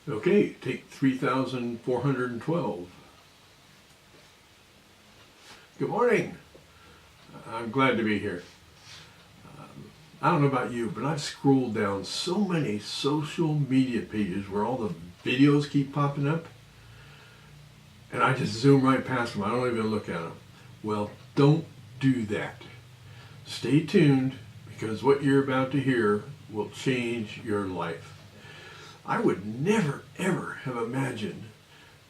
Okay, take 3,412. Good morning. I'm glad to be here. I don't know about you, but I've scrolled down so many social media pages where all the videos keep popping up, and I just zoom right past them. I don't even look at them. Well, don't do that. Stay tuned, because what you're about to hear will change your life. I would never, ever have imagined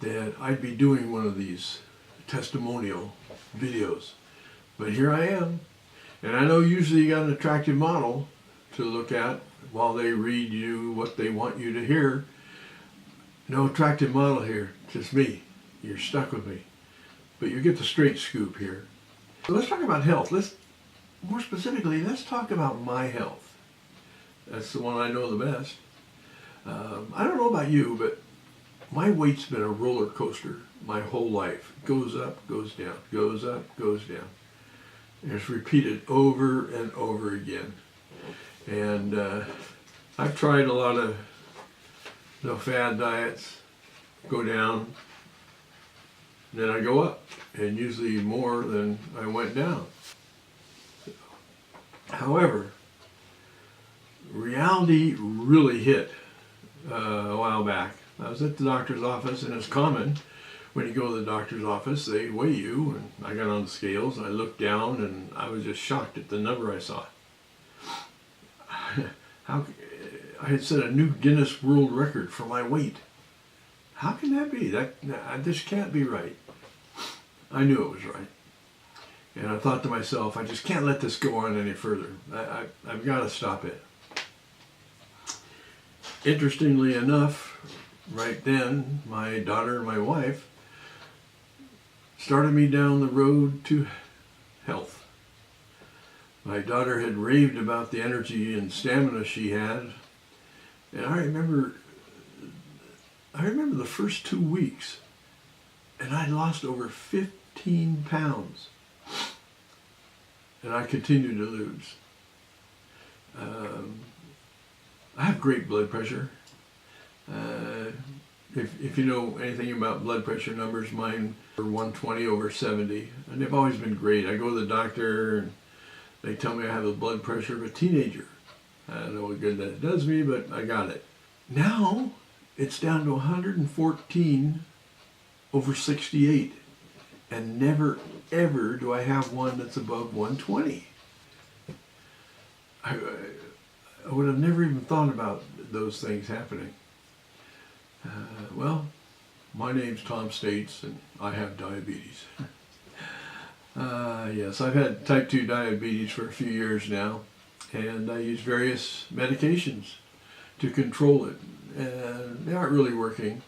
that I'd be doing one of these testimonial videos. But here I am. And I know usually you got an attractive model to look at while they read you what they want you to hear. No attractive model here, just me. You're stuck with me. But you get the straight scoop here. So let's talk about health. More specifically, let's talk about my health. That's the one I know the best. I don't know about you, but my weight's been a roller coaster my whole life. Goes up, goes down, goes up, goes down. And it's repeated over and over again. And I've tried a lot of no-fad diets, go down, then I go up, and usually more than I went down. However, reality really hit a while back. I was at the doctor's office, and it's common when you go to the doctor's office, they weigh you, and I got on the scales, and I looked down, and I was just shocked at the number I saw. I had set a new Guinness World Record for my weight. How can that be? This can't be right. I knew it was right. And I thought to myself, I just can't let this go on any further. I've got to stop it. Interestingly enough, right then, my daughter and my wife started me down the road to health. My daughter had raved about the energy and stamina she had, and I remember the first 2 weeks, and I lost over 15 pounds, and I continued to lose. I have great blood pressure. If you know anything about blood pressure numbers, mine are 120/70, and they've always been great. I go to the doctor, and they tell me I have the blood pressure of a teenager. I don't know what good that does me, but I got it. Now, it's down to 114/68, and never, ever do I have one that's above 120. I would have never even thought about those things happening. Well, my name's Tom States, and I have diabetes. Yes, I've had type 2 diabetes for a few years now, and I use various medications to control it, and they aren't really working.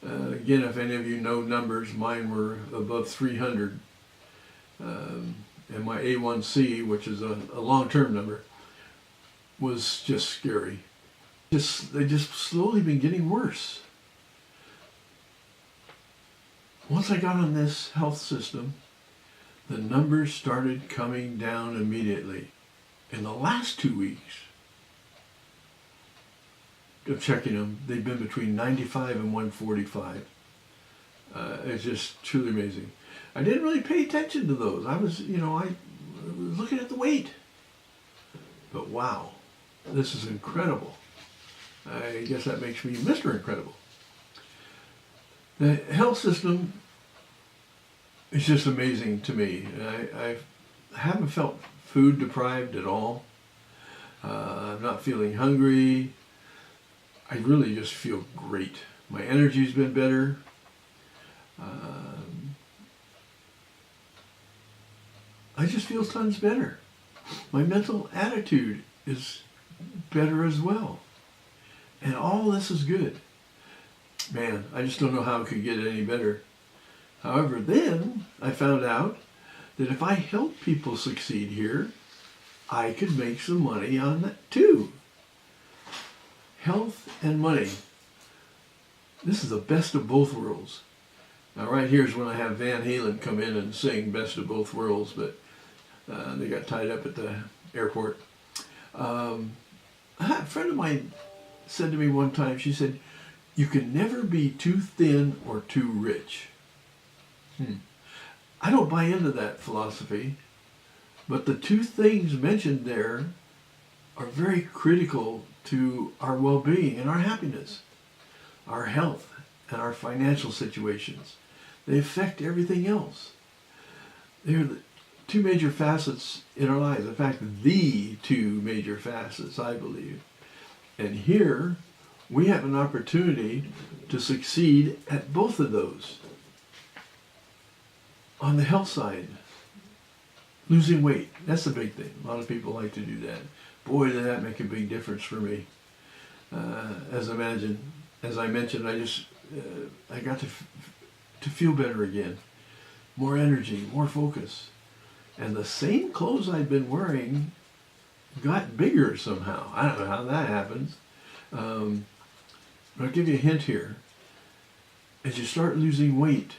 Again, if any of you know numbers, mine were above 300, and my A1C, which is a long-term number, was just scary. They just slowly been getting worse. Once I got on this health system, the numbers started coming down immediately. In the last 2 weeks of checking them, they've been between 95 and 145. It's just truly amazing. I didn't really pay attention to those. I was looking at the weight. But wow, this is incredible. I guess that makes me Mr. Incredible. The health system is just amazing to me. I haven't felt food deprived at all. I'm not feeling hungry. I really just feel great. My energy's been better. I just feel tons better. My mental attitude is better as well. And all this is good. Man, I just don't know how it could get any better. However, then I found out that if I help people succeed here, I could make some money on that too. Health and money. This is the best of both worlds. Now right here's when I have Van Halen come in and sing Best of Both Worlds, but they got tied up at the airport. A friend of mine said to me one time, she said, You can never be too thin or too rich. I don't buy into that philosophy, but the two things mentioned there are very critical to our well-being and our happiness, our health and our financial situations. They affect everything else. They're the two major facets in our lives. In fact, the two major facets, I believe. And here, we have an opportunity to succeed at both of those. On the health side, losing weight, that's the big thing. A lot of people like to do that. Boy, did that make a big difference for me. As I mentioned, I got to feel better again. More energy, more focus. And the same clothes I'd been wearing got bigger somehow. I don't know how that happens. But I'll give you a hint here. As you start losing weight,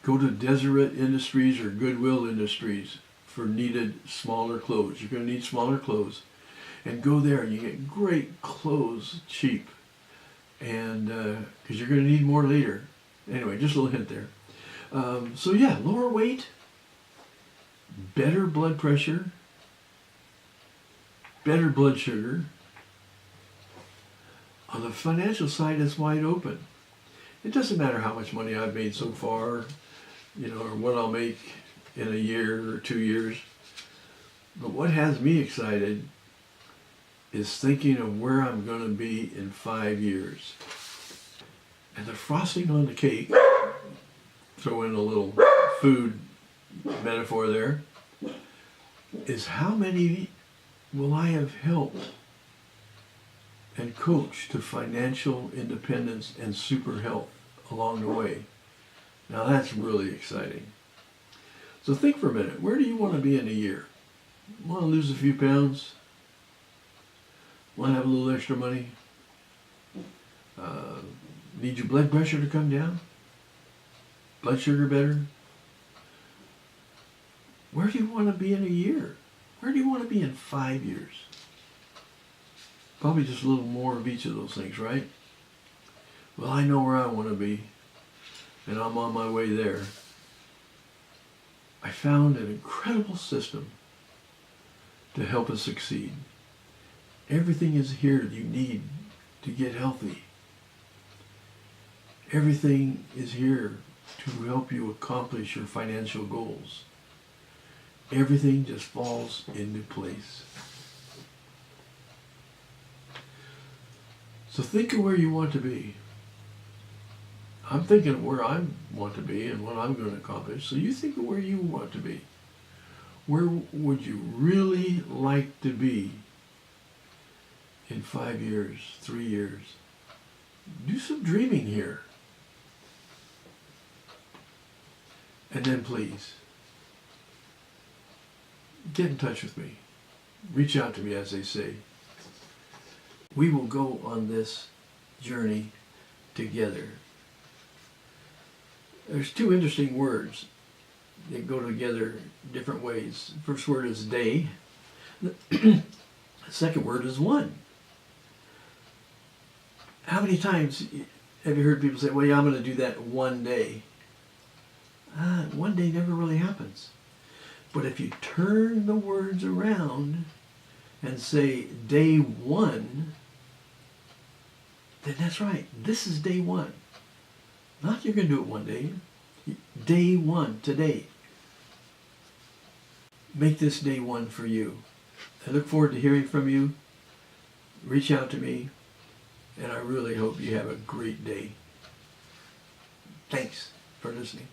go to Deseret Industries or Goodwill Industries for needed smaller clothes. You're going to need smaller clothes. And go there and you get great clothes cheap. And because you're going to need more later. Anyway, just a little hint there. So yeah, lower weight, better blood pressure, better blood sugar. On the financial side, it's wide open. It doesn't matter how much money I've made so far, or what I'll make in a year or 2 years. But what has me excited is thinking of where I'm going to be in 5 years. And the frosting on the cake, throw in a little food metaphor there, is how many will I have helped and coached to financial independence and super health along the way. Now that's really exciting. So think for a minute, where do you want to be in a year? Want to lose a few pounds? Want to have a little extra money? Need your blood pressure to come down? Blood sugar better? Where do you want to be in a year? Where do you want to be in 5 years? Probably just a little more of each of those things, right? Well, I know where I want to be, and I'm on my way there. I found an incredible system to help us succeed. Everything is here you need to get healthy. Everything is here to help you accomplish your financial goals. Everything just falls into place. So think of where you want to be. I'm thinking of where I want to be and what I'm going to accomplish. So you think of where you want to be. Where would you really like to be in 5 years, 3 years? Do some dreaming here. And then please, get in touch with me. Reach out to me, as they say. We will go on this journey together. There's two interesting words that go together different ways. The first word is day. The second word is one. How many times have you heard people say, well, yeah, I'm going to do that one day? One day never really happens. But if you turn the words around and say day one, then that's right. This is day one. Not you're going to do it one day. Day one, today. Make this day one for you. I look forward to hearing from you. Reach out to me. And I really hope you have a great day. Thanks for listening.